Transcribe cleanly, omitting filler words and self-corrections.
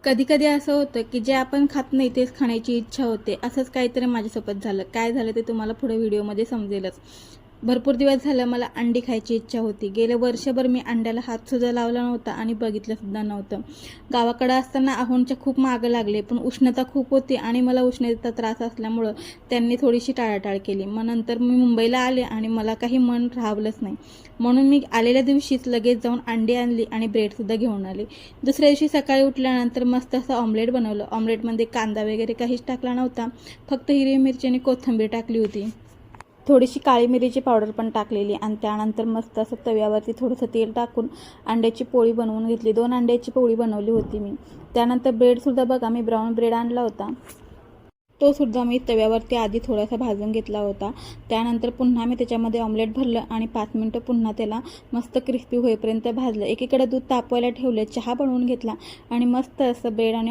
कधी कधी असं होतं की जे आपण खात नाही तेच खाण्याची इच्छा होते. असंच काहीतरी माझ्यासोबत झालं. काय झालं ते तुम्हाला पुढे व्हिडिओमध्ये समजेलच. भरपूर दिवस झालं मला अंडी खायची इच्छा होती. गेले वर्षभर मी अंड्याला हातसुद्धा लावला नव्हता आणि बघितलंसुद्धा नव्हतं. गावाकडं असताना आहोंच्या खूप मागं लागले, पण उष्णता खूप होती आणि मला उष्णतेचा त्रास असल्यामुळं त्यांनी थोडीशी टाळाटाळ केली. मग नंतर मी मुंबईला आले आणि मला काही मन राहावलंच नाही. म्हणून मी आलेल्या दिवशीच लगेच जाऊन अंडी आणली आणि ब्रेडसुद्धा घेऊन आले. दुसऱ्या दिवशी सकाळी उठल्यानंतर मस्त असं ऑमलेट बनवलं. ऑमलेटमध्ये कांदा वगैरे काहीच टाकला नव्हता, फक्त हिरवी मिरची आणि कोथिंबीर टाकली होती. थोडीशी काळी मिरीची पावडर पण टाकलेली आणि त्यानंतर मस्त असं तव्यावरती थोडंसं तेल टाकून अंड्याची पोळी बनवून घेतली. 2 अंड्याची पोळी बनवली होती मी. त्यानंतर ब्रेडसुद्धा बघा, मी ब्राऊन ब्रेड आणला होता, तो सुद्धा मी तव्यावरती आधी थोडासा भाजून घेतला होता. त्यानंतर पुन्हा मी त्याच्यामध्ये ऑमलेट भरलं आणि 5 मिनटं पुन्हा त्याला मस्त क्रिस्पी होईपर्यंत भाजलं. एकीकडे दूध तापवायला ठेवलं, चहा बनवून घेतला आणि मस्त असं ब्रेड आणि